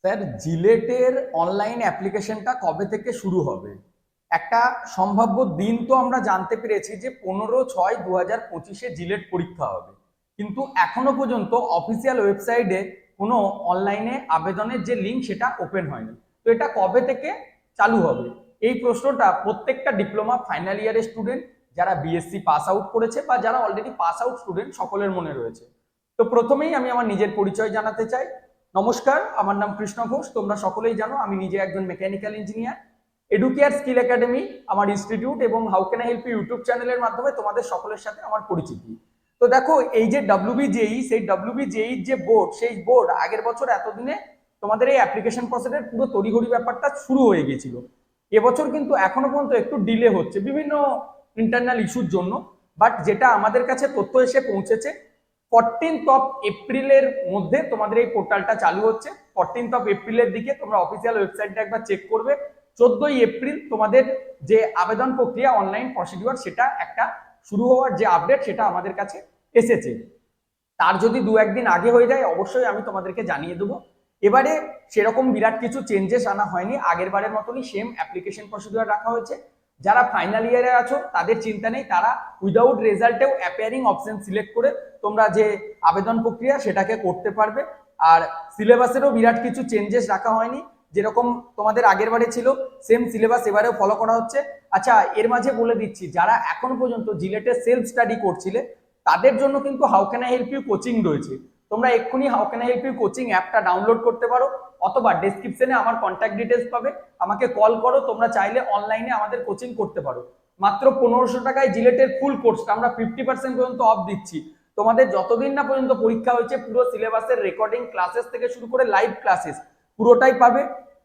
Sir, জিলেটের online অ্যাপ্লিকেশনটা কবে থেকে শুরু হবে? একটা সম্ভাব্য দিন তো আমরা জানতে পেরেছি যে 15/6/2025 জিলেট পরীক্ষা হবে, কিন্তু এখনো পর্যন্ত অফিসিয়াল ওয়েবসাইটে কোনো অনলাইনে আবেদনের যে লিঙ্ক সেটা ওপেন হয়নি। তো এটা কবে থেকে চালু হবে, এই প্রশ্নটা প্রত্যেকটা ডিপ্লোমা ফাইনাল ইয়ারের স্টুডেন্ট, যারা বিএসসি পাস আউট করেছে বা যারা অলরেডি পাস আউট স্টুডেন্ট, সকলের মনে রয়েছে। তো প্রথমেই আমি আমার নিজের পরিচয় জানাতে চাই। নমস্কার, আমার নাম কৃষ্ণ ঘোষ। তোমরা সকলেই জানো আমি নিজে একজন mechanical engineer. Educare Skill Academy আমার ইনস্টিটিউট এবং how can I help you YouTube চ্যানেলের মাধ্যমে তোমাদের সকলের সাথে আমার পরিচিতি। তো দেখো, এই যে WBJEE, সেই WBJEE যে বোর্ড, সেই বোর্ড আগের বছর এতদিনে তোমাদের এই অ্যাপ্লিকেশন প্রসেসের পুরো তড়িঘড়ি ব্যাপারটা শুরু হয়ে গেছিল। এবছর কিন্তু এখনো পর্যন্ত একটু ডিলে হচ্ছে বিভিন্ন ইন্টারনাল ইস্যুর জন্য। বাট যেটা আমাদের কাছে তথ্য এসে পৌঁছেছে, 14th এপ্রিলের মধ্যে তোমাদের এই পোর্টালটা চালু হচ্ছে। 14th এপ্রিলের দিকে তোমরা অফিসিয়াল ওয়েবসাইটটা একবার চেক করবে। 14 এপ্রিল তোমাদের যে আবেদন প্রক্রিয়া, অনলাইন প্রসিডিউর, সেটা একটা শুরু হওয়ার যে আপডেট সেটা আমাদের কাছে এসেছে। তার যদি দু একদিন আগে হয়ে যায় অবশ্যই আমি তোমাদেরকে জানিয়ে দেবো। এবারে সেরকম বিরাট কিছু চেঞ্জেস আনা হয়নি, আগের বারের মতনই সেম অ্যাপ্লিকেশন প্রসিডিউর রাখা হয়েছে। যারা ফাইনাল ইয়ারে আছো তাদের চিন্তা নেই, তারা উইদাউট রেজাল্টেও অ্যাপিয়ারিং অপশন সিলেক্ট করে তোমরা যে আবেদন প্রক্রিয়া সেটাকে করতে পারবে। আর সিলেবাসেরও বিরাট কিছু চেঞ্জেস রাখা হয়নি, যেরকম তোমাদের আগের বারে ছিল সেম সিলেবাস এবারেও ফলো করা হচ্ছে। আচ্ছা, এর মাঝে বলে দিচ্ছি, যারা এখনো পর্যন্ত জিলেটে সেলফ স্টাডি করছিলে তাদের জন্য কিন্তু how can I help you coaching রয়েছে। তোমরা এক্ষুনি how can I help you coaching অ্যাপটা ডাউনলোড করতে পারো, অথবা ডেসক্রিপশনে আমার কন্ট্যাক্ট ডিটেলস পাবে, আমাকে কল করো। তোমরা চাইলে অনলাইনে আমাদের কোচিং করতে পারো। মাত্র 1500 টাকায় জিলেটের ফুল কোর্সটা আমরা 50% পর্যন্ত অফ দিচ্ছি। তোমাদের যতদিন না পর্যন্ত পরীক্ষা হয়েছে পুরো সিলেবাসের রেকর্ডিং ক্লাসেস থেকে শুরু করে লাইভ ক্লাসেস পুরোটাই পাবে।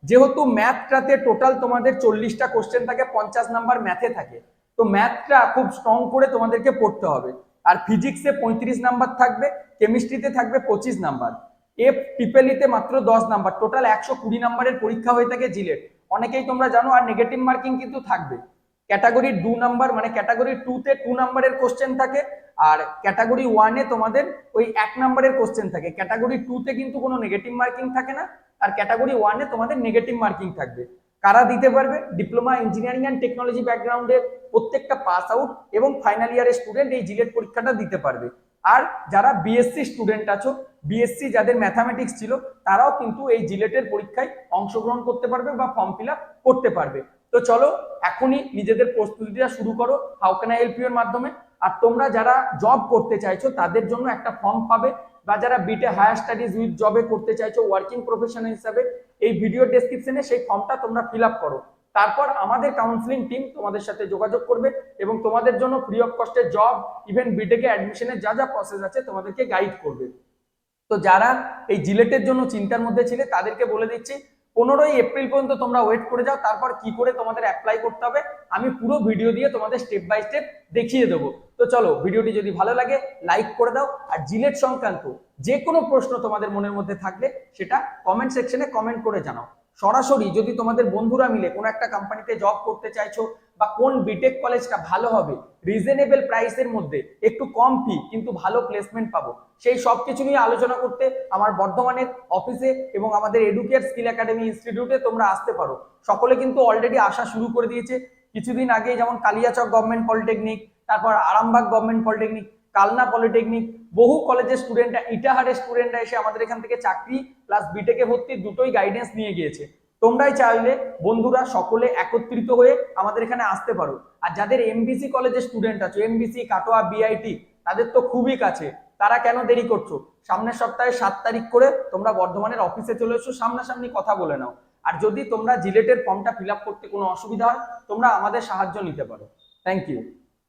যেহেতু ম্যাথটাতে টোটাল তোমাদের 40টা কোশ্চেন থাকে, 50 নাম্বার ম্যাথে থাকে, তো ম্যাথটা খুব স্ট্রং করে তোমাদেরকে পড়তে হবে। আর ফিজিক্সে 35 নাম্বার থাকবে, কেমিস্ট্রিতে থাকবে 25 নাম্বার, পিপেলিতে মাত্র 10 নাম্বার, টোটাল 120 নাম্বারের পরীক্ষা হয়ে থাকে জিলেট, অনেকেই তোমরা জানো। আর নেগেটিভ মার্কিং কিন্তু থাকবে। ক্যাটাগরি 2 নাম্বার, মানে ক্যাটাগরি 2-তে 2 নাম্বারের কোশ্চেন থাকে, আর ক্যাটাগরি 1-এ তোমাদের ওই 1 নাম্বারের কোশ্চেন থাকে। ক্যাটাগরি 2-তে কিন্তু কোনো নেগেটিভ মার্কিং থাকে না, আর ক্যাটাগরি 1-এ তোমাদের নেগেটিভ মার্কিং থাকবে। কারা দিতে পারবে? ডিপ্লোমা ইঞ্জিনিয়ারিং অ্যান্ড টেকনোলজি ব্যাকগ্রাউন্ডের প্রত্যেকটা পাস আউট এবং ফাইনাল ইয়ারের স্টুডেন্ট এই জিলেট পরীক্ষাটা দিতে পারবে। আর যারা বিএসসি স্টুডেন্ট আছো, বিএসসি যাদের ম্যাথামেটিক্স ছিল, তারাও কিন্তু এই জিলেটের পরীক্ষায় অংশগ্রহণ করতে পারবে বা ফর্ম ফিল আপ করতে পারবে। তো চলো এখনই নিজেদের প্রস্তুতিটা শুরু করো how can I help you এর মাধ্যমে। আর তোমরা যারা জব করতে চাইছো তাদের জন্য একটা ফর্ম পাবে, বা যারা বিটে হায়ার স্টাডিজ উইথ জবে করতে চাইছো ওয়ার্কিং প্রফেশনাল হিসাবে, এই ভিডিও ডেসক্রিপশনে সেই ফর্মটা তোমরা ফিল আপ করো। তারপর আমাদের কাউন্সিলিং টিম তোমাদের সাথে যোগাযোগ করবে এবং তোমাদের জন্য ফ্রি অফ কস্টে জব, ইভেন বিটেকে অ্যাডমিশনের যা যা প্রসেস আছে তোমাদেরকে গাইড করবে। তো যারা এই জিলেটের জন্য চিন্তার মধ্যে ছিলে তাদেরকে বলে দিচ্ছি, 15 এপ্রিল পর্যন্ত তোমরা ওয়েট করে যাও। তারপর কি করে তোমাদের অ্যাপ্লাই করতে হবে আমি পুরো ভিডিও দিয়ে তোমাদের স্টেপ বাই স্টেপ দেখিয়ে দেবো। তো চলো, ভিডিওটি যদি ভালো লাগে লাইক করে দাও। আর জিলেট সংক্রান্ত যে কোনো প্রশ্ন তোমাদের মনের মধ্যে থাকলে সেটা কমেন্ট সেকশনে কমেন্ট করে জানাও। সরাসরি যদি তোমাদের বন্ধুরা মিলে কোনো একটা কোম্পানিতে জব করতে চাইছো, বা কোন বিটেক কলেজটা ভালো হবে, রিজনেবল প্রাইসের মধ্যে একটু কম ফি কিন্তু ভালো প্লেসমেন্ট পাবো, সেই সব কিছু নিয়ে আলোচনা করতে আমার বর্ধমানের অফিসে এবং আমাদের এডুকেয়ার স্কিল একাডেমি ইনস্টিটিউটে তোমরা আসতে পারো। সকলে কিন্তু অলরেডি আসা শুরু করে দিয়েছে। কিছুদিন আগে যেমন কালিয়াচক গভর্নমেন্ট পলিটেকনিক, তারপর Arambagh government polytechnic, Kalna polytechnic, বহু কলেজের স্টুডেন্টরা, ইটাহারের স্টুডেন্টরা এসে আমাদের এখান থেকে চাকরি প্লাস বিটেকে ভর্তি দুটোই গাইডেন্স নিয়ে গিয়েছে। তোমরাই চাইলে বন্ধুরা সকলে একত্রিত হয়ে আমাদের এখানে আসতে পারো। আর যাদের এমবিসি কলেজের স্টুডেন্ট আছে, এমবিসি, কাটোয়া, বিআইটি, তাদের তো খুবই কাছে, তারা কেন দেরি করছো? সামনের সপ্তাহে 7 তারিখ করে তোমরা বর্ধমানের অফিসে চলে এসো, সামনাসামনি কথা বলে নাও। আর যদি তোমরা জিলেটের ফর্মটা ফিল আপ করতে কোনো অসুবিধা হয় তোমরা আমাদের সাহায্য নিতে পারো। Thank you.